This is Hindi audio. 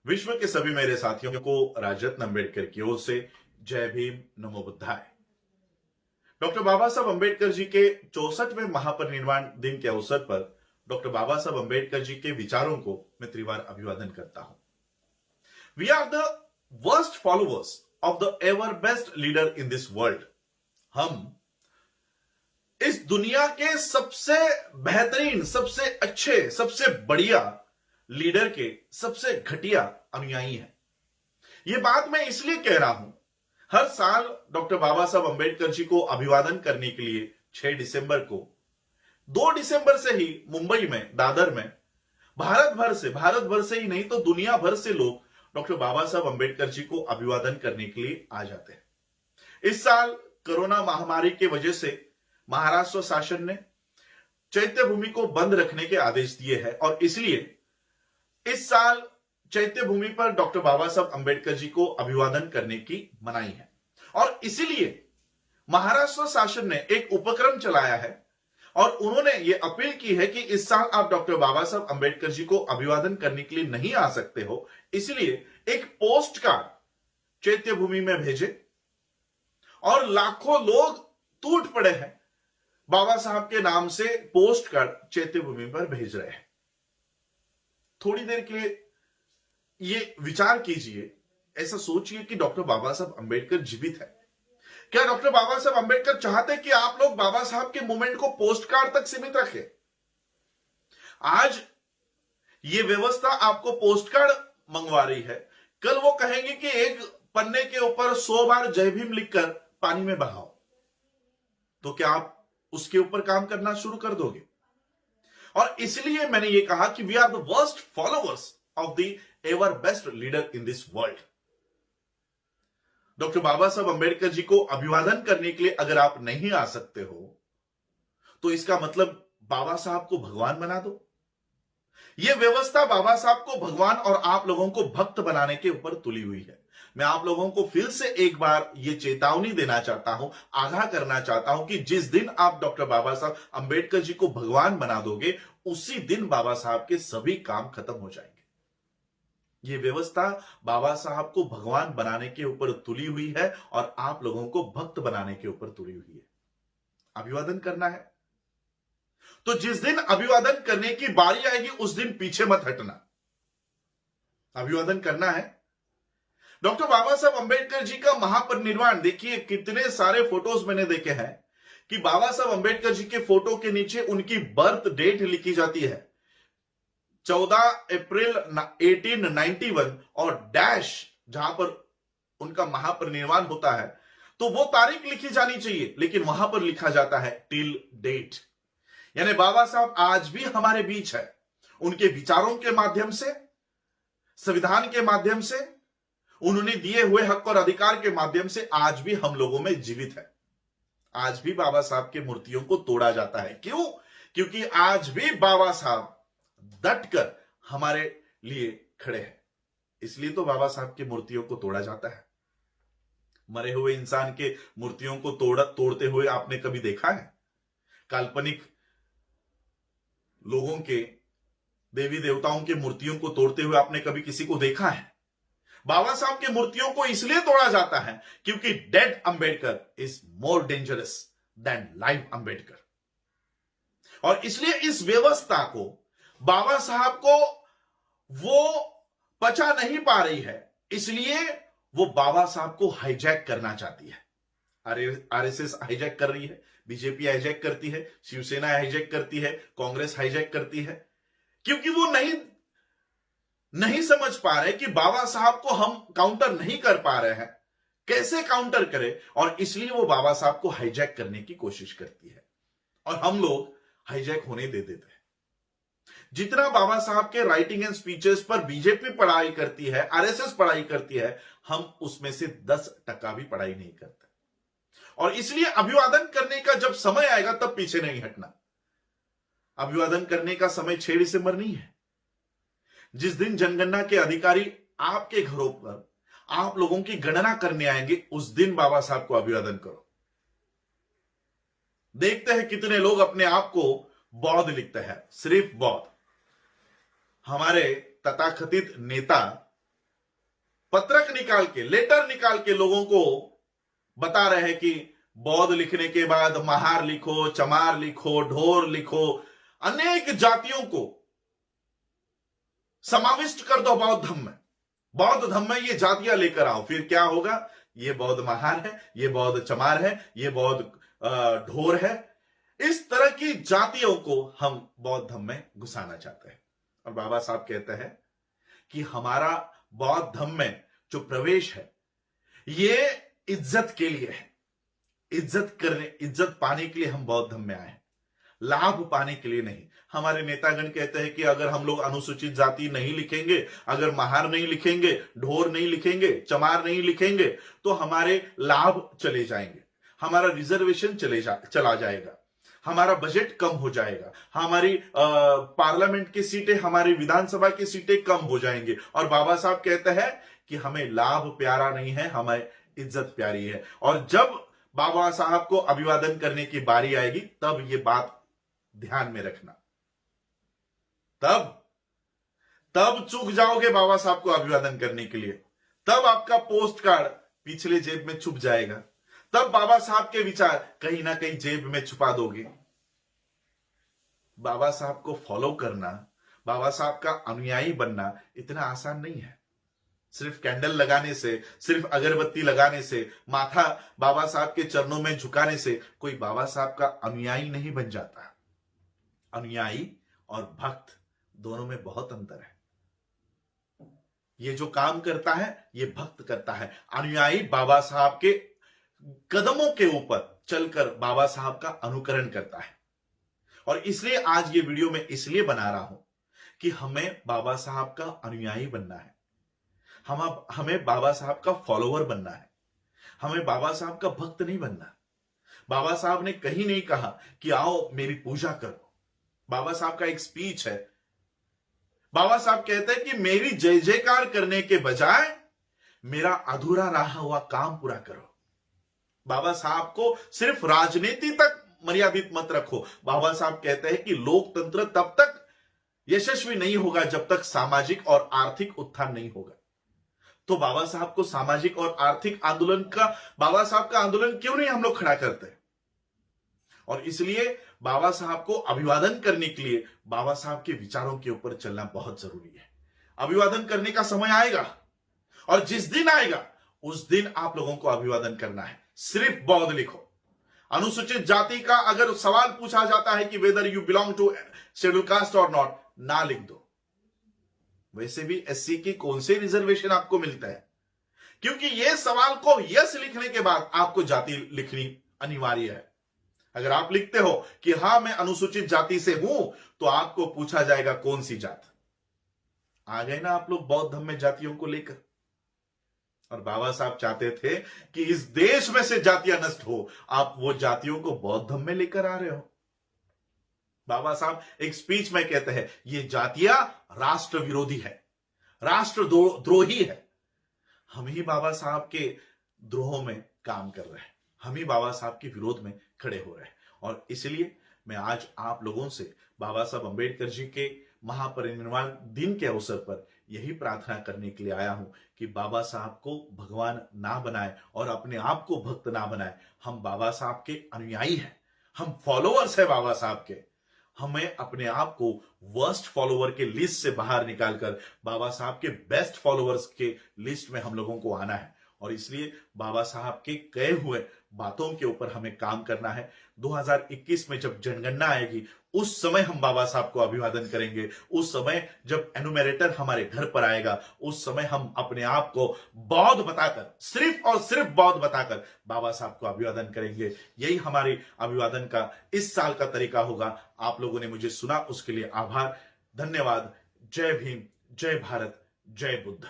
विश्व के सभी मेरे साथियों को राजरत्न अम्बेडकर की ओर से जय भीम, नमो बुद्धाय। डॉक्टर बाबा साहब अम्बेडकर जी के 64वें महापरिनिर्वाण दिन के अवसर पर डॉक्टर बाबा साहब अम्बेडकर जी के विचारों को मैं त्रिवार अभिवादन करता हूं। We are the worst followers of the ever best leader in this world. हम इस दुनिया के सबसे बेहतरीन, सबसे अच्छे, सबसे बढ़िया लीडर के सबसे घटिया अनुयायी हैं। यह बात मैं इसलिए कह रहा हूं, हर साल डॉक्टर बाबा साहब अम्बेडकर जी को अभिवादन करने के लिए 6 दिसंबर को, 2 दिसंबर से ही मुंबई में, दादर में भारत भर से ही नहीं तो दुनिया भर से लोग डॉक्टर बाबा साहब अम्बेडकर जी को अभिवादन करने के लिए आ जाते हैं। इस साल कोरोना महामारी की वजह से महाराष्ट्र शासन ने चैत्य भूमि को बंद रखने के आदेश दिए हैं और इसलिए इस साल चैत्य भूमि पर डॉक्टर बाबा साहब अम्बेडकर जी को अभिवादन करने की मनाही है और इसीलिए महाराष्ट्र शासन ने एक उपक्रम चलाया है और उन्होंने ये अपील की है कि इस साल आप डॉक्टर बाबा साहब अम्बेडकर जी को अभिवादन करने के लिए नहीं आ सकते हो, इसलिए एक पोस्ट कार्ड चैत्य भूमि में भेजे और लाखों लोग टूट पड़े हैं बाबा साहब के नाम से पोस्ट कार्ड चैत्य भूमि पर भेज रहे हैं। थोड़ी देर के लिए ये विचार कीजिए, ऐसा सोचिए कि डॉक्टर बाबा साहब अम्बेडकर जीवित है। क्या डॉक्टर बाबा साहब अम्बेडकर चाहते कि आप लोग बाबा साहब के मूवमेंट को पोस्ट कार्ड तक सीमित रखें? आज ये व्यवस्था आपको पोस्ट कार्ड मंगवा रही है, कल वो कहेंगे कि एक पन्ने के ऊपर 100 बार जय भीम लिखकर पानी में बहाओ, तो क्या आप उसके ऊपर काम करना शुरू कर दोगे? और इसलिए मैंने ये कहा कि we are the worst followers of the ever best leader in this world. Doctor Baba Saheb Ambedkar जी को अभिवादन करने के लिए अगर आप नहीं आ सकते हो तो इसका मतलब बाबा साहब को भगवान बना दो। यह व्यवस्था बाबा साहब को भगवान और आप लोगों को भक्त बनाने के ऊपर तुली हुई है। मैं आप लोगों को फिर से एक बार यह चेतावनी देना चाहता हूं, आगाह करना चाहता हूं कि जिस दिन आप डॉक्टर बाबा साहब अम्बेडकर जी को भगवान बना दोगे, उसी दिन बाबा साहब के सभी काम खत्म हो जाएंगे। यह व्यवस्था बाबा साहब को भगवान बनाने के ऊपर तुली हुई है और आप लोगों को भक्त बनाने के ऊपर तुली हुई है। अभिवादन करना है तो जिस दिन अभिवादन करने की बारी आएगी उस दिन पीछे मत हटना। अभिवादन करना है। डॉक्टर बाबा साहब अम्बेडकर जी का महापरिनिर्वाण, देखिए कितने सारे फोटोज मैंने देखे हैं कि बाबा साहब अम्बेडकर जी के फोटो के नीचे उनकी बर्थ डेट लिखी जाती है, 14 अप्रैल 1891 और डैश जहां पर उनका महापरिनिर्वाण होता है तो वो तारीख लिखी जानी चाहिए, लेकिन वहां पर लिखा जाता है टिल डेट। यानी बाबा साहब आज भी हमारे बीच है। उनके विचारों के माध्यम से, संविधान के माध्यम से, उन्होंने दिए हुए हक और अधिकार के माध्यम से आज भी हम लोगों में जीवित है। आज भी बाबा साहब के मूर्तियों को तोड़ा जाता है। क्यों? क्योंकि आज भी बाबा साहब डटकर हमारे लिए खड़े हैं, इसलिए तो बाबा साहब की मूर्तियों को तोड़ा जाता है। मरे हुए इंसान के मूर्तियों को तोड़ते हुए आपने कभी देखा है? काल्पनिक लोगों के, देवी देवताओं के मूर्तियों को तोड़ते हुए आपने कभी किसी को देखा है? बाबा साहब की मूर्तियों को इसलिए तोड़ा जाता है क्योंकि dead Ambedkar is more dangerous than live Ambedkar. और इसलिए इस व्यवस्था को बाबा साहब को वो पचा नहीं पा रही है, इसलिए वो बाबा साहब को हाईजैक करना चाहती है। आरएसएस हाईजैक कर रही है, बीजेपी हाईजैक करती है, शिवसेना हाईजैक करती है, कांग्रेस हाईजैक करती है, क्योंकि वो नहीं समझ पा रहे कि बाबा साहब को हम काउंटर नहीं कर पा रहे हैं, कैसे काउंटर करें, और इसलिए वो बाबा साहब को हाईजैक करने की कोशिश करती है और हम लोग हाईजैक होने दे देते हैं। जितना बाबा साहब के राइटिंग एंड स्पीचेस पर बीजेपी पढ़ाई करती है, आरएसएस पढ़ाई करती है, हम उसमें से 10% भी पढ़ाई नहीं करते। और इसलिए अभिवादन करने का जब समय आएगा तब पीछे नहीं हटना। अभिवादन करने का समय 6 दिसंबर नहीं है। जिस दिन जनगणना के अधिकारी आपके घरों पर आप लोगों की गणना करने आएंगे, उस दिन बाबा साहब को अभिवादन करो। देखते हैं कितने लोग अपने आप को बौद्ध लिखते हैं, सिर्फ बौद्ध। हमारे तथाकथित नेता पत्रक निकाल के, लेटर निकाल के लोगों को बता रहे हैं कि बौद्ध लिखने के बाद महार लिखो, चमार लिखो, ढोर लिखो, अनेक जातियों को समाविष्ट कर दो बौद्ध धर्म में। बौद्ध धर्म में ये जातियां लेकर आओ, फिर क्या होगा? ये बौद्ध महार है, ये बौद्ध चमार है, ये बौद्ध ढोर है। इस तरह की जातियों को हम बौद्ध धर्म में घुसाना चाहते हैं। और बाबा साहब कहते हैं कि हमारा बौद्ध धर्म में जो प्रवेश है ये इज्जत के लिए है, इज्जत पाने के लिए हम बौद्ध धर्म में आए हैं, लाभ पाने के लिए नहीं। हमारे नेतागण कहते हैं कि अगर हम लोग अनुसूचित जाति नहीं लिखेंगे, अगर महार नहीं लिखेंगे, ढोर नहीं लिखेंगे, चमार नहीं लिखेंगे, तो हमारे लाभ चले जाएंगे, हमारा रिजर्वेशन चला जाएगा, हमारा बजट कम हो जाएगा, हमारी पार्लियामेंट की सीटें, हमारी विधानसभा की सीटें कम हो जाएंगी। और बाबा साहब कहते हैं कि हमें लाभ प्यारा नहीं है, हमें इज्जत प्यारी है। और जब बाबा साहब को अभिवादन करने की बारी आएगी तब ये बात ध्यान में रखना। तब चूक जाओगे बाबा साहब को अभिवादन करने के लिए, तब आपका पोस्ट कार्ड पिछले जेब में छुप जाएगा, तब बाबा साहब के विचार कहीं ना कहीं जेब में छुपा दोगे। बाबा साहब को फॉलो करना, बाबा साहब का अनुयायी बनना इतना आसान नहीं है। सिर्फ कैंडल लगाने से, सिर्फ अगरबत्ती लगाने से, माथा बाबा साहब के चरणों में झुकाने से कोई बाबा साहब का अनुयायी नहीं बन जाता। अनुयायी और भक्त दोनों में बहुत अंतर है। ये जो काम करता है ये भक्त करता है, अनुयायी बाबा साहब के कदमों के ऊपर चलकर बाबा साहब का अनुकरण करता है। और इसलिए आज ये वीडियो मैं इसलिए बना रहा हूं कि हमें बाबा साहब का अनुयायी बनना है, हमें बाबा साहब का फॉलोअर बनना है, हमें बाबा साहब का भक्त नहीं बनना। बाबा साहब ने कहीं नहीं कहा कि आओ मेरी पूजा करो। बाबा साहब का एक स्पीच है, बाबा साहब कहते हैं कि मेरी जय जयकार करने के बजाय मेरा अधूरा रहा हुआ काम पूरा करो। बाबा साहब को सिर्फ राजनीति तक मर्यादित मत रखो। बाबा साहब कहते हैं कि लोकतंत्र तब तक यशस्वी नहीं होगा जब तक सामाजिक और आर्थिक उत्थान नहीं होगा। तो बाबा साहब को सामाजिक और आर्थिक आंदोलन का, बाबा साहब का आंदोलन क्यों नहीं हम लोग खड़ा करते? और इसलिए बाबा साहब को अभिवादन करने के लिए बाबा साहब के विचारों के ऊपर चलना बहुत जरूरी है। अभिवादन करने का समय आएगा, और जिस दिन आएगा उस दिन आप लोगों को अभिवादन करना है। सिर्फ बौद्ध लिखो। अनुसूचित जाति का अगर सवाल पूछा जाता है कि whether you belong to schedule caste और नॉट, ना लिख दो। वैसे भी एससी की कौन से रिजर्वेशन आपको मिलता है? क्योंकि यह सवाल को यस लिखने के बाद आपको जाति लिखनी अनिवार्य है। अगर आप लिखते हो कि हां मैं अनुसूचित जाति से हूं, तो आपको पूछा जाएगा कौन सी जात। आ गए ना आप लोग बौद्ध धर्म में जातियों को लेकर। और बाबा साहब चाहते थे कि इस देश में से जातियां नष्ट हो, आप वो जातियों को बौद्ध धर्म में लेकर आ रहे हो। बाबा साहब एक स्पीच में कहते हैं ये जातियां राष्ट्र विरोधी है, राष्ट्र द्रोही है। हम ही बाबा साहब के द्रोह में काम कर रहे हैं, हम ही बाबा साहब के विरोध में खड़े हो रहे हैं। और इसलिए मैं आज आप लोगों से बाबा साहब अंबेडकर जी के महापरिनिर्वाण दिन के अवसर पर यही प्रार्थना करने के लिए आया हूं कि बाबा साहब को भगवान ना बनाए और अपने आप को भक्त ना बनाए। हम बाबा साहब के अनुयायी हैं, हम फॉलोअर्स हैं बाबा साहब के। हमें अपने आप को वर्स्ट फॉलोअर के लिस्ट से बाहर निकालकर बाबा साहब के बेस्ट फॉलोअर्स के लिस्ट में हम लोगों को आना है। और इसलिए बाबा साहब के कहे हुए बातों के ऊपर हमें काम करना है। 2021 में जब जनगणना आएगी उस समय हम बाबा साहब को अभिवादन करेंगे। उस समय जब एनुमरेटर हमारे घर पर आएगा उस समय हम अपने आप को बौद्ध बताकर, सिर्फ और सिर्फ बौद्ध बताकर बाबा साहब को अभिवादन करेंगे। यही हमारे अभिवादन का इस साल का तरीका होगा। आप लोगों ने मुझे सुना उसके लिए आभार, धन्यवाद। जय भीम, जय भारत, जय बुद्ध।